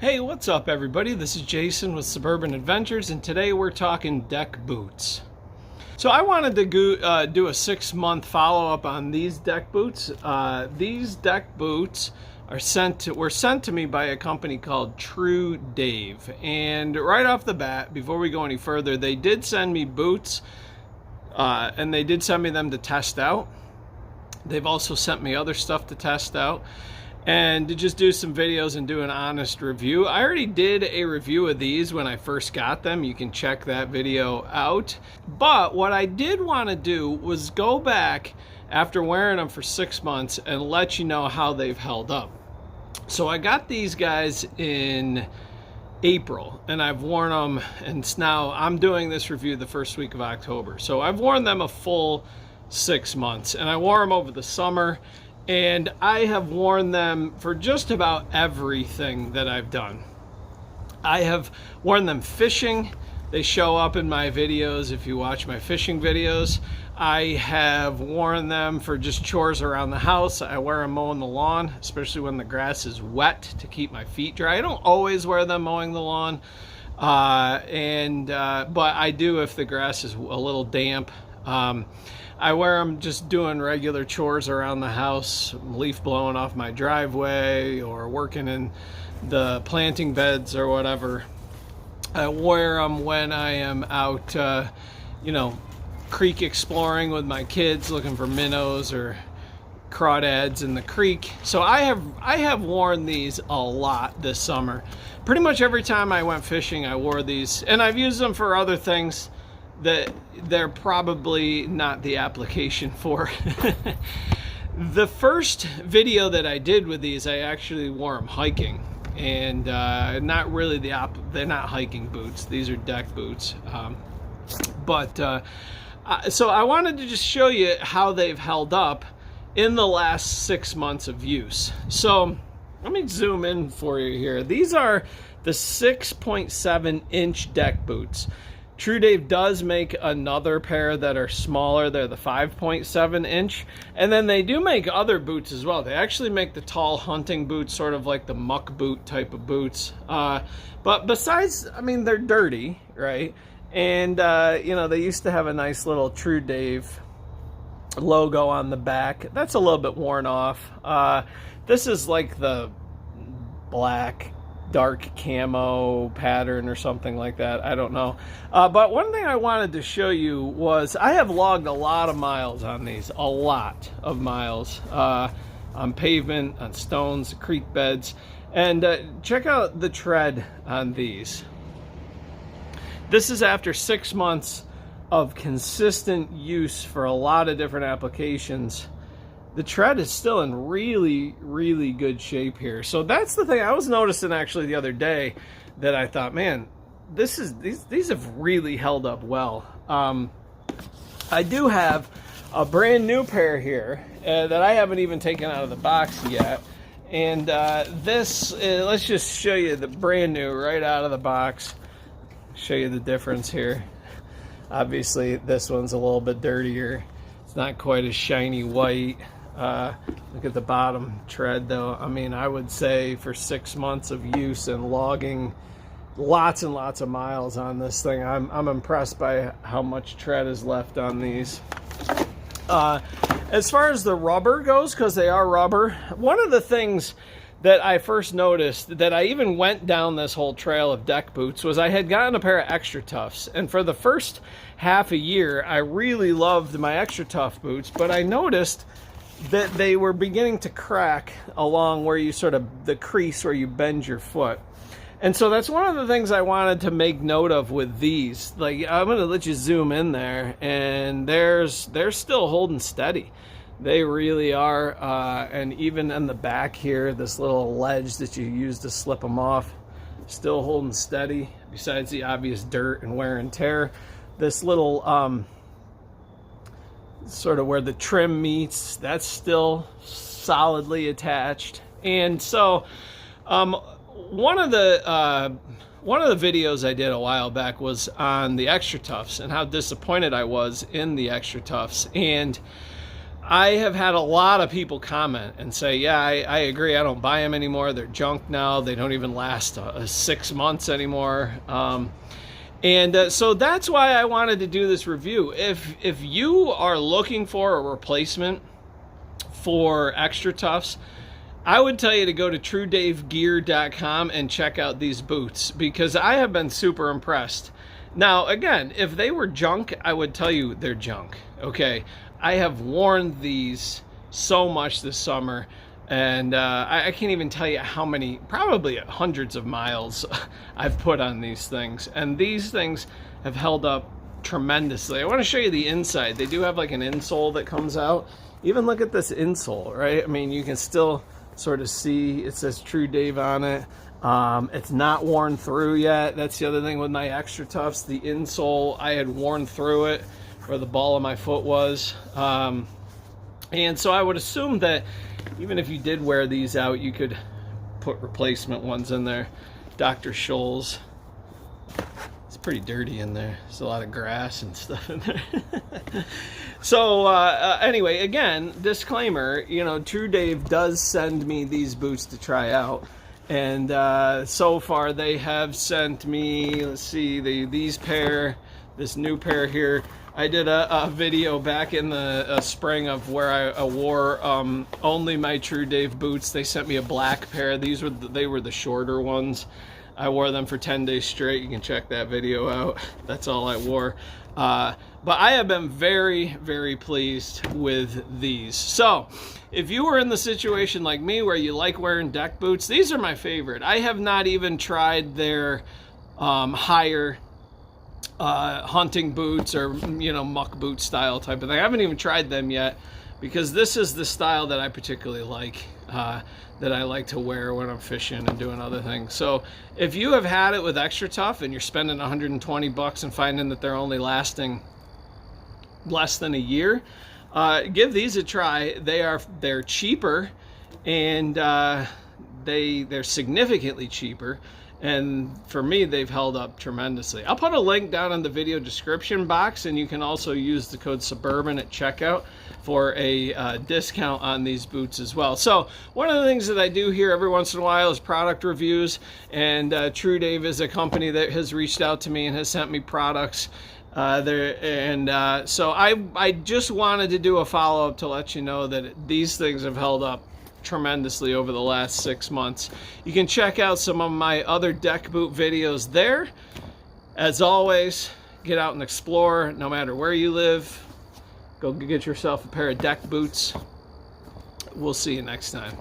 Hey, what's up everybody? This is Jason with Suburban Adventures, and today we're talking deck boots. So I wanted to do a 6-month follow-up on these deck boots. These deck boots were sent to me by a company called TruDave. And right off the bat, before we go any further, they did send me boots, and they did send me them to test out. They've also sent me other stuff to test out and to just do some videos and do an honest review. I already did a review of these when I first got them. You can check that video out. But what I did want to do was go back after wearing them for 6 months and let you know how they've held up. So I got these guys in April and I've worn them, and now I'm doing this review the first week of October. So I've worn them a full 6 months, and I wore them over the summer. And I have worn them for just about everything that I've done. I have worn them fishing. They show up in my videos if you watch my fishing videos. I have worn them for just chores around the house. I wear them mowing the lawn, especially when the grass is wet, to keep my feet dry. I don't always wear them mowing the lawn, but I do if the grass is a little damp. I wear them just doing regular chores around the house, leaf blowing off my driveway or working in the planting beds or whatever. I wear them when I am out, creek exploring with my kids, looking for minnows or crawdads in the creek. So I have worn these a lot this summer. Pretty much every time I went fishing, I wore these, and I've used them for other things that they're probably not the application for. The first video that I did with these, I actually wore them hiking, and not really they're not hiking boots. These are deck boots. So I wanted to just show you how they've held up in the last 6 months of use. So let me zoom in for you here. These are the 6.7-inch deck boots. TruDave does make another pair that are smaller. They're the 5.7-inch. And then they do make other boots as well. They actually make the tall hunting boots, sort of like the muck boot type of boots. But besides, I mean, they're dirty, right? And, they used to have a nice little TruDave logo on the back. That's a little bit worn off. This is like the black dark camo pattern or something like that. I don't know. But one thing I wanted to show you was I have logged a lot of miles on these. A lot of miles. On pavement, on stones, creek beds. And check out the tread on these. This is after 6 months of consistent use for a lot of different applications. The tread is still in really, really good shape here. So that's the thing I was noticing actually the other day, that I thought, man, these have really held up well. I do have a brand new pair here that I haven't even taken out of the box yet. And let's just show you the brand new right out of the box. Show you the difference here. Obviously, this one's a little bit dirtier. It's not quite as shiny white. Look at the bottom tread though. I mean, I would say for 6 months of use and logging lots and lots of miles on this thing, I'm impressed by how much tread is left on these. As far as the rubber goes, because they are rubber, one of the things that I first noticed, that I even went down this whole trail of deck boots, was I had gotten a pair of XtraTuffs, and for the first half a year I really loved my XtraTuff boots, but I noticed that they were beginning to crack along where you sort of, the crease where you bend your foot. And so that's one of the things I wanted to make note of with these. Like, I'm going to let you zoom in there, and they're still holding steady. They really are. And even in the back here, this little ledge that you use to slip them off, still holding steady, besides the obvious dirt and wear and tear. This little sort of where the trim meets, that's still solidly attached. And so one of the videos I did a while back was on the XtraTuffs and how disappointed I was in the XtraTuffs. And I have had a lot of people comment and say, yeah, I agree. I don't buy them anymore. They're junk now. They don't even last 6 months anymore. So that's why I wanted to do this review. If you are looking for a replacement for XtraTuffs, I would tell you to go to TruDaveGear.com and check out these boots, because I have been super impressed. Now, again, if they were junk, I would tell you they're junk. Okay, I have worn these so much this summer, and I can't even tell you how many, probably hundreds of miles I've put on these things. And these things have held up tremendously. I want to show you the inside. They do have like an insole that comes out. Even look at this insole, right? I mean, you can still sort of see it says TruDave on it. It's not worn through yet. That's the other thing with my XtraTuffs. The insole, I had worn through it where the ball of my foot was. And so I would assume that even if you did wear these out, you could put replacement ones in there. Dr. Scholl's. It's pretty dirty in there. There's a lot of grass and stuff in there. So anyway, again, disclaimer, you know, TruDave does send me these boots to try out. And so far they have sent me, let's see, these pair, this new pair here. I did a video back in the spring of where I wore only my TruDave boots. They sent me a black pair. They were the shorter ones. I wore them for 10 days straight. You can check that video out. That's all I wore. But I have been very, very pleased with these. So if you were in the situation like me where you like wearing deck boots, these are my favorite. I have not even tried their higher hunting boots, or, you know, muck boot style type of thing. I haven't even tried them yet, because this is the style that I particularly like, that I like to wear when I'm fishing and doing other things. So if you have had it with XtraTuff and you're spending 120 bucks and finding that they're only lasting less than a year, give these a try. They're cheaper, and they're significantly cheaper. And for me, they've held up tremendously. I'll put a link down in the video description box, and you can also use the code Suburban at checkout for a discount on these boots as well. So one of the things that I do here every once in a while is product reviews, and TruDave is a company that has reached out to me and has sent me products. So I just wanted to do a follow-up to let you know that these things have held up tremendously over the last 6 months. You can check out some of my other deck boot videos there. As always, get out and explore no matter where you live. Go get yourself a pair of deck boots. We'll see you next time.